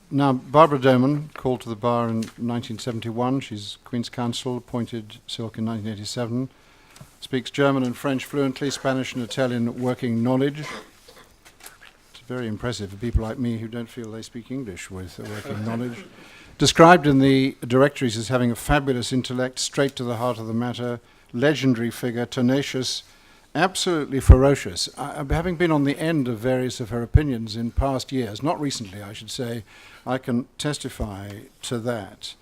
Now, Barbara Dohmann, called to the bar in 1971. She's Queen's Counsel, appointed Silk in 1987. Speaks German and French fluently, Spanish and Italian working knowledge. It's very impressive for people like me who don't feel they speak English with working knowledge. Described in the directories as having a fabulous intellect, straight to the heart of the matter, legendary figure, tenacious, absolutely ferocious. Having been on the end of various of her opinions in past years, not recently I should say, I can testify to that.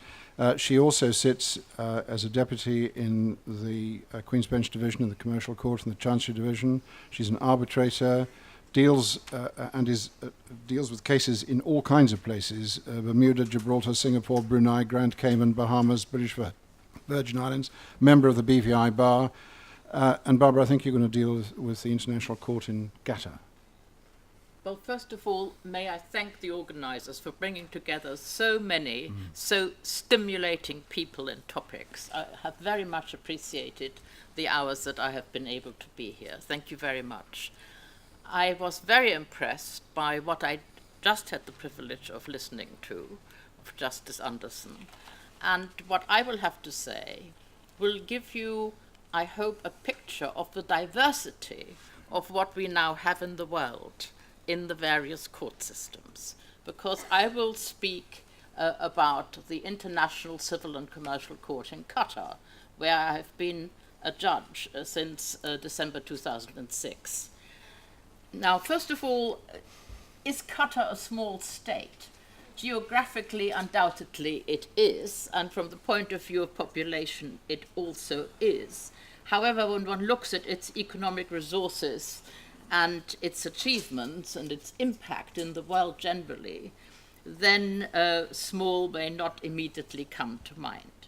She also sits as a deputy in the Queen's Bench Division in the Commercial Court and the Chancery Division. She's an arbitrator, deals with cases in all kinds of places, Bermuda, Gibraltar, Singapore, Brunei, Grand Cayman, Bahamas, British Virgin Islands, member of the BVI Bar. And Barbara, I think you're going to deal with the International Court in Qatar. Well, first of all, may I thank the organisers for bringing together so many, so stimulating people and topics. I have very much appreciated the hours that I have been able to be here. Thank you very much. I was very impressed by what I just had the privilege of listening to, of Justice Anderson. And what I will have to say will give you, I hope, a picture of the diversity of what we now have in the world in the various court systems. Because I will speak about the International Civil and Commercial Court in Qatar, where I have been a judge since December 2006. Now, first of all, is Qatar a small state? Geographically, undoubtedly it is, and from the point of view of population, it also is. However, when one looks at its economic resources and its achievements and its impact in the world generally, then small may not immediately come to mind.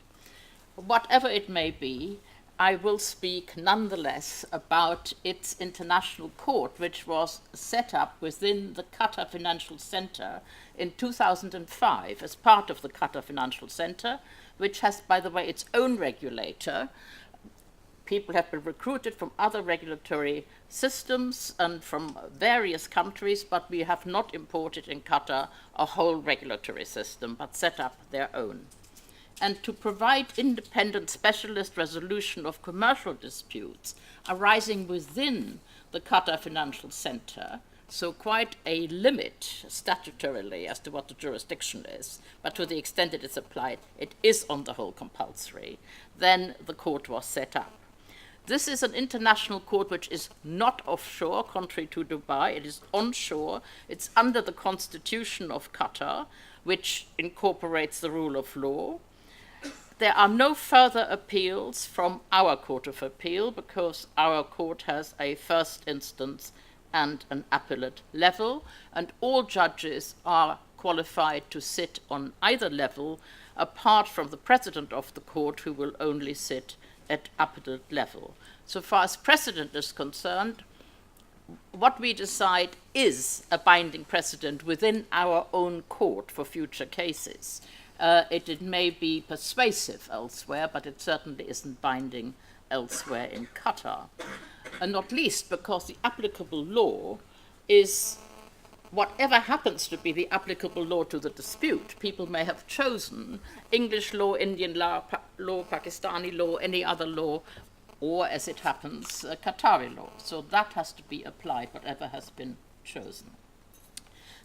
Whatever it may be, I will speak nonetheless about its international court, which was set up within the Qatar Financial Center in 2005 as part of the Qatar Financial Center, which has, by the way, its own regulator. People have been recruited from other regulatory systems and from various countries, but we have not imported in Qatar a whole regulatory system, but set up their own. And to provide independent specialist resolution of commercial disputes arising within the Qatar Financial Center, so quite a limit statutorily as to what the jurisdiction is, but to the extent it is applied, it is on the whole compulsory, then the court was set up. This is an international court which is not offshore, contrary to Dubai. It is onshore. It's under the constitution of Qatar, which incorporates the rule of law. There are no further appeals from our Court of Appeal because our court has a first instance and an appellate level, and all judges are qualified to sit on either level, apart from the president of the court, who will only sit at appellate level. So far as precedent is concerned, what we decide is a binding precedent within our own court for future cases. It may be persuasive elsewhere, but it certainly isn't binding elsewhere in Qatar. And not least because the applicable law is whatever happens to be the applicable law to the dispute. People may have chosen English law, Indian law, Pakistani law, any other law, or, as it happens, Qatari law. So that has to be applied, whatever has been chosen.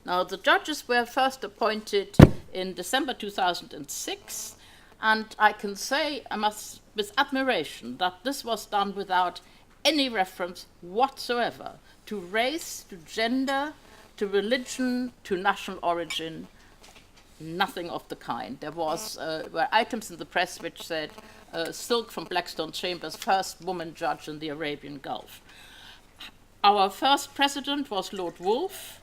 Now, the judges were first appointed in December 2006, and I can say, with admiration, that this was done without any reference whatsoever to race, to gender, to religion, to national origin, nothing of the kind. There were items in the press which said, Silk from Blackstone Chambers, first woman judge in the Arabian Gulf. Our first president was Lord Wolfe.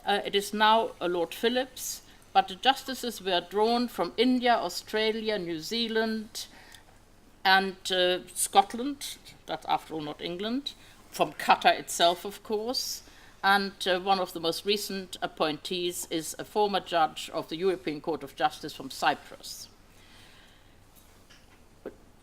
It is now Lord Phillips, but the justices were drawn from India, Australia, New Zealand, and Scotland, that's after all not England, from Qatar itself, of course, and one of the most recent appointees is a former judge of the European Court of Justice from Cyprus.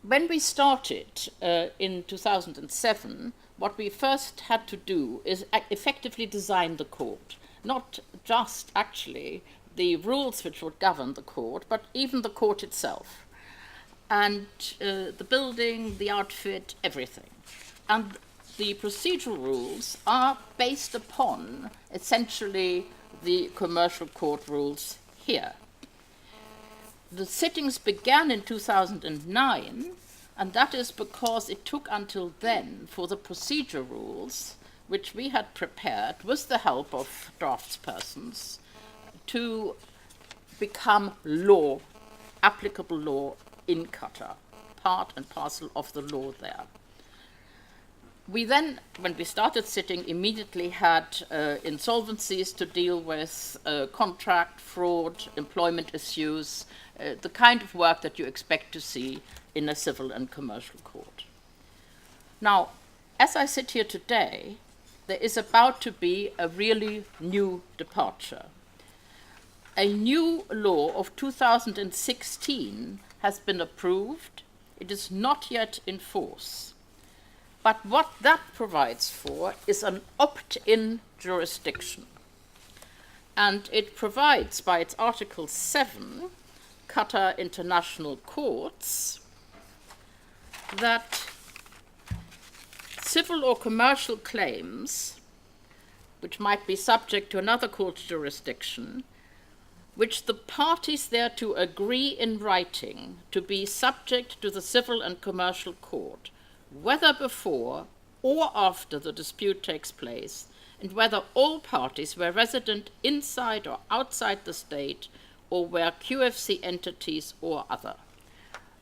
When we started in 2007, what we first had to do is effectively design the court. Not just actually the rules which would govern the court, but even the court itself, and the building, the outfit, everything. And the procedural rules are based upon essentially the commercial court rules here. The sittings began in 2009, and that is because it took until then for the procedure rules, which we had prepared with the help of draftspersons, to become law, applicable law in Qatar, part and parcel of the law there. We then, when we started sitting, immediately had insolvencies to deal with, contract, fraud, employment issues, the kind of work that you expect to see in a civil and commercial court. Now, as I sit here today, there is about to be a really new departure. A new law of 2016 has been approved. It is not yet in force. But what that provides for is an opt-in jurisdiction. And it provides, by its Article 7, Qatar International Courts, that civil or commercial claims, which might be subject to another court jurisdiction, which the parties thereto agree in writing to be subject to the civil and commercial court, whether before or after the dispute takes place, and whether all parties were resident inside or outside the state, or were QFC entities or other.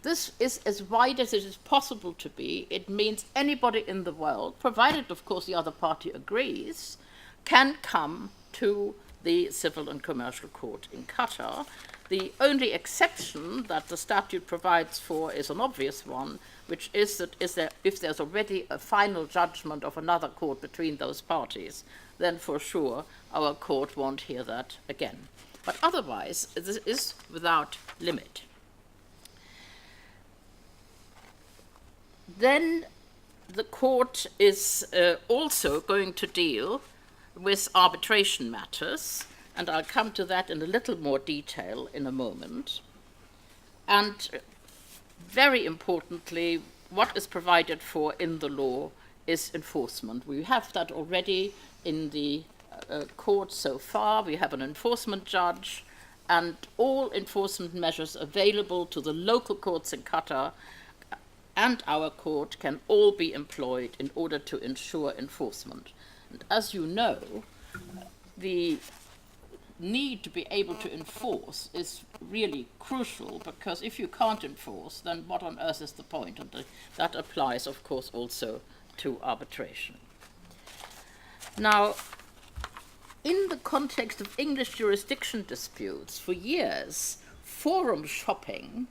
This is as wide as it is possible to be. It means anybody in the world, provided of course the other party agrees, can come to the civil and commercial court in Qatar. The only exception that the statute provides for is an obvious one, which is that if there's already a final judgment of another court between those parties, then for sure our court won't hear that again. But otherwise, this is without limit. Then the court is also going to deal with arbitration matters, and I'll come to that in a little more detail in a moment. And very importantly, what is provided for in the law is enforcement. We have that already in the court so far. We have an enforcement judge, and all enforcement measures available to the local courts in Qatar and our court can all be employed in order to ensure enforcement. And as you know, the need to be able to enforce is really crucial, because if you can't enforce, then what on earth is the point? And that applies, of course, also to arbitration. Now, in the context of English jurisdiction disputes, for years, forum shopping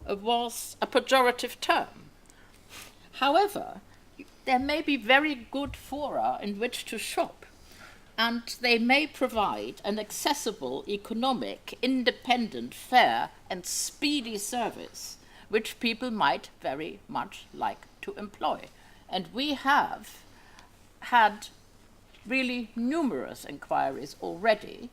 was a pejorative term. However, there may be very good fora in which to shop, and they may provide an accessible, economic, independent, fair, and speedy service which people might very much like to employ. And we have had really numerous inquiries already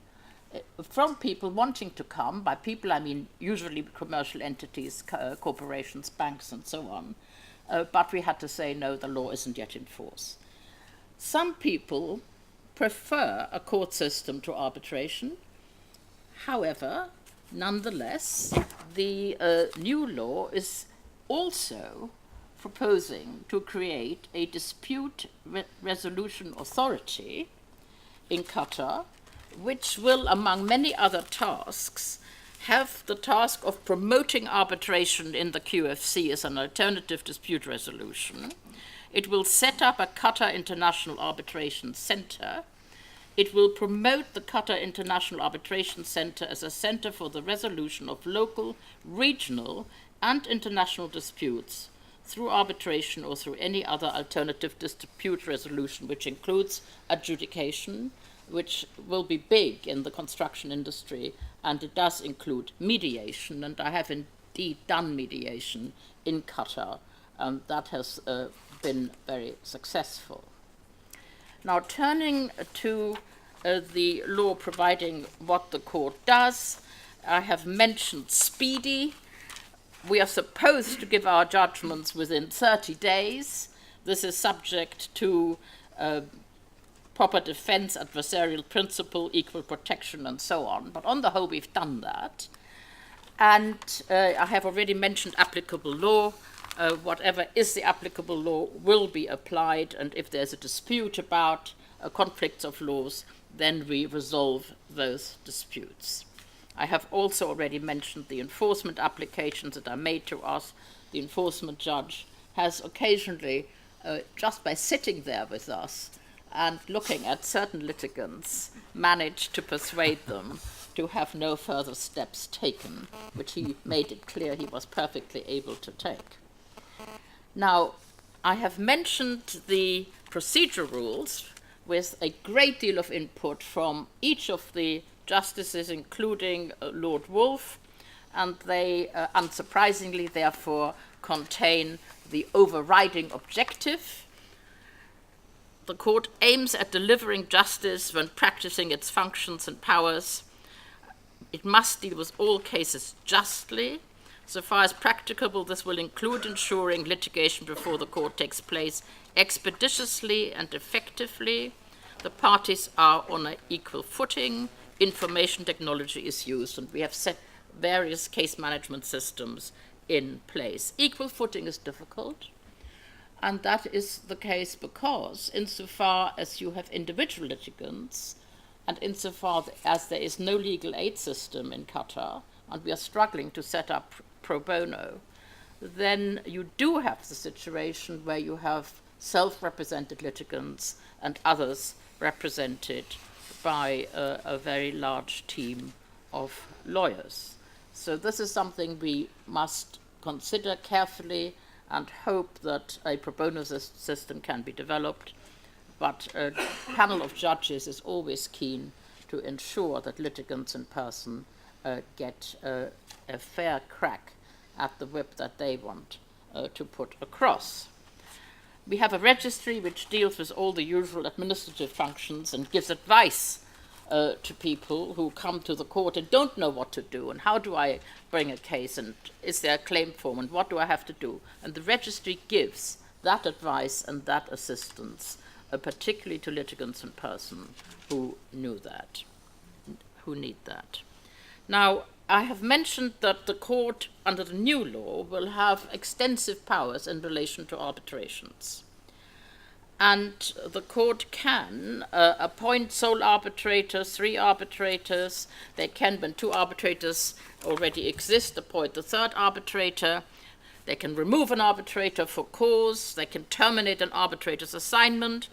from people wanting to come. By people, I mean usually commercial entities, corporations, banks, and so on. But we had to say, no, the law isn't yet in force. Some people prefer a court system to arbitration. However, nonetheless, the new law is also proposing to create a dispute resolution authority in Qatar, which will, among many other tasks, have the task of promoting arbitration in the QFC as an alternative dispute resolution. It will set up a Qatar International Arbitration Center. It will promote the Qatar International Arbitration Center as a center for the resolution of local, regional, and international disputes through arbitration or through any other alternative dispute resolution, which includes adjudication, which will be big in the construction industry, and it does include mediation, and I have indeed done mediation in Qatar, and that has been very successful. Now, turning to the law providing what the court does. I have mentioned speedy. We are supposed to give our judgments within 30 days. This is subject to proper defense, adversarial principle, equal protection, and so on. But on the whole, we've done that. And I have already mentioned applicable law. Whatever is the applicable law will be applied, and if there's a dispute about conflicts of laws, then we resolve those disputes. I have also already mentioned the enforcement applications that are made to us. The enforcement judge has occasionally, just by sitting there with us and looking at certain litigants, managed to persuade them to have no further steps taken, which he made it clear he was perfectly able to take. Now, I have mentioned the procedure rules with a great deal of input from each of the justices, including Lord Wolfe, and they, unsurprisingly, therefore, contain the overriding objective. The court aims at delivering justice when practicing its functions and powers. It must deal with all cases justly. So far as practicable, this will include ensuring litigation before the court takes place expeditiously and effectively. The parties are on an equal footing. Information technology is used, and we have set various case management systems in place. Equal footing is difficult, and that is the case because insofar as you have individual litigants, and insofar as there is no legal aid system in Qatar, and we are struggling to set up pro bono, then you do have the situation where you have self-represented litigants and others represented by a very large team of lawyers. So this is something we must consider carefully and hope that a pro bono system can be developed. But a panel of judges is always keen to ensure that litigants in person get a fair crack at the whip that they want to put across. We have a registry which deals with all the usual administrative functions and gives advice to people who come to the court and don't know what to do, and how do I bring a case, and is there a claim form, and what do I have to do? And the registry gives that advice and that assistance, particularly to litigants in person who need that. Now, I have mentioned that the court, under the new law, will have extensive powers in relation to arbitrations. And the court can appoint sole arbitrators, 3 arbitrators. They can, when 2 arbitrators already exist, appoint the 3rd arbitrator. They can remove an arbitrator for cause. They can terminate an arbitrator's assignment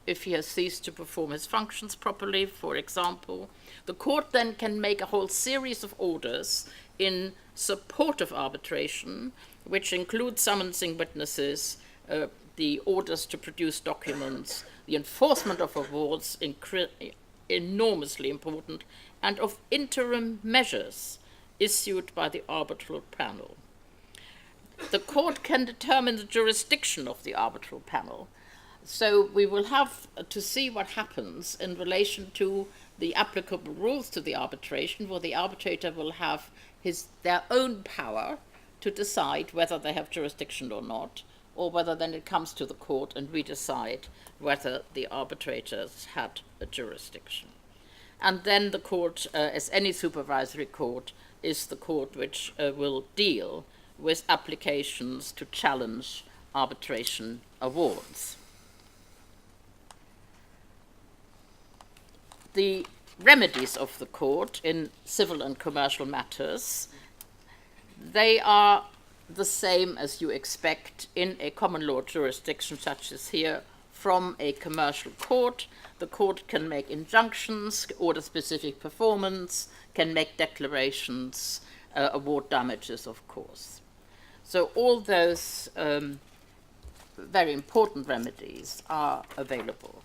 if he has ceased to perform his functions properly, for example. The court then can make a whole series of orders in support of arbitration, which include summoning witnesses, the orders to produce documents, the enforcement of awards, enormously important, and of interim measures issued by the arbitral panel. The court can determine the jurisdiction of the arbitral panel. So we will have to see what happens in relation to the applicable rules to the arbitration, where the arbitrator will have their own power to decide whether they have jurisdiction or not, or whether then it comes to the court and we decide whether the arbitrators had a jurisdiction. And then the court, as any supervisory court, is the court which will deal with applications to challenge arbitration awards. The remedies of the court in civil and commercial matters, they are the same as you expect in a common law jurisdiction such as here from a commercial court. The court can make injunctions, order specific performance, can make declarations, award damages, of course. So all those very important remedies are available.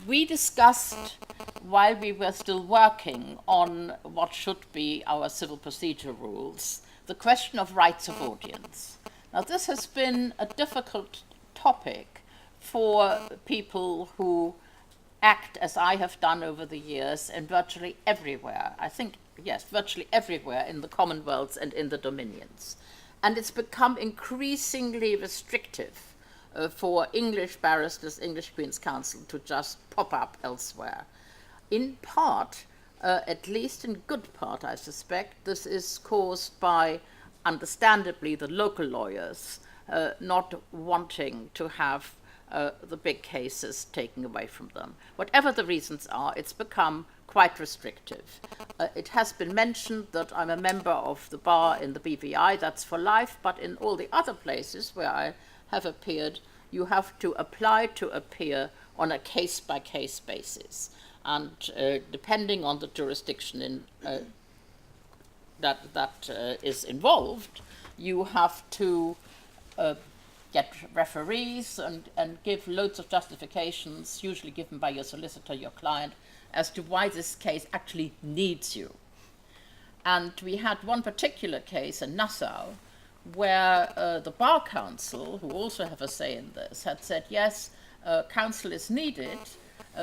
We discussed, while we were still working on what should be our civil procedure rules, the question of rights of audience. Now, this has been a difficult topic for people who act as I have done over the years in virtually everywhere. I think, yes, virtually everywhere in the Commonwealths and in the Dominions. And it's become increasingly restrictive for English barristers, English Queen's Counsel, to just pop up elsewhere. In part, at least in good part, I suspect, this is caused by, understandably, the local lawyers not wanting to have the big cases taken away from them. Whatever the reasons are, it's become quite restrictive. It has been mentioned that I'm a member of the bar in the BVI, that's for life, but in all the other places where I have appeared, you have to apply to appear on a case-by-case basis. And depending on the jurisdiction that is involved, you have to get referees and give loads of justifications, usually given by your solicitor, your client, as to why this case actually needs you. And we had one particular case in Nassau where the Bar Council, who also have a say in this, had said, yes, counsel is needed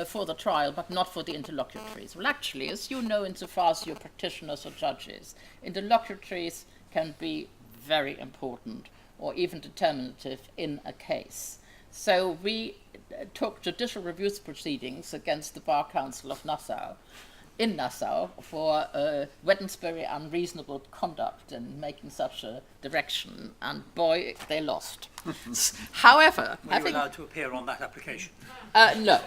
for the trial, but not for the interlocutories. Well, actually, as you know, insofar as you're practitioners or judges, interlocutories can be very important or even determinative in a case. So we took judicial reviews proceedings against the Bar Council of Nassau, in Nassau, for Wednesbury unreasonable conduct in making such a direction, and boy, they lost. However, were you allowed to appear on that application? No,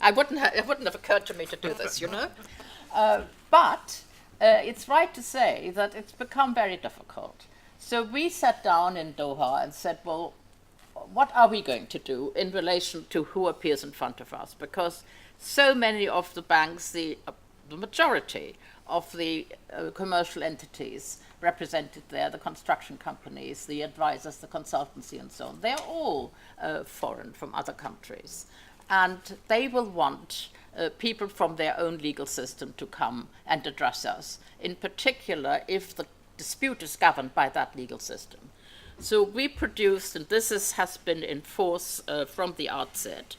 it wouldn't have occurred to me to do this, you know. But it's right to say that it's become very difficult. So we sat down in Doha and said, well, what are we going to do in relation to who appears in front of us? Because so many of the banks, the majority of the commercial entities represented there, the construction companies, the advisors, the consultancy and so on, they're all foreign from other countries. And they will want people from their own legal system to come and address us, in particular if the dispute is governed by that legal system. So we produced, and this has been in force from the outset,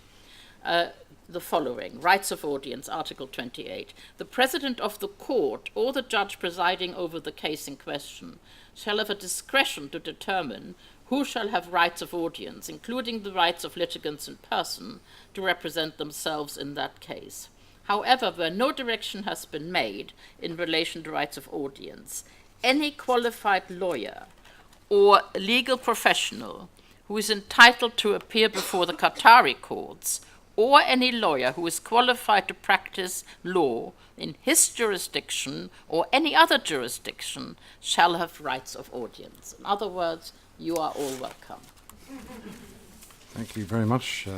the following: Rights of Audience, Article 28. The President of the Court or the judge presiding over the case in question shall have a discretion to determine who shall have rights of audience, including the rights of litigants in person, to represent themselves in that case. However, where no direction has been made in relation to rights of audience, any qualified lawyer or legal professional who is entitled to appear before the Qatari courts, or any lawyer who is qualified to practice law in his jurisdiction or any other jurisdiction, shall have rights of audience. In other words, you are all welcome. Thank you very much.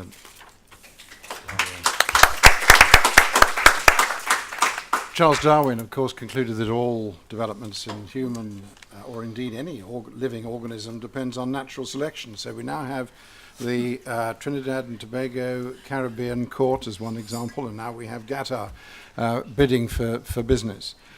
Charles Darwin, of course, concluded that all developments in human, or indeed any living organism, depends on natural selection. So we now have the Trinidad and Tobago Caribbean Court as one example, and now we have Qatar bidding for business.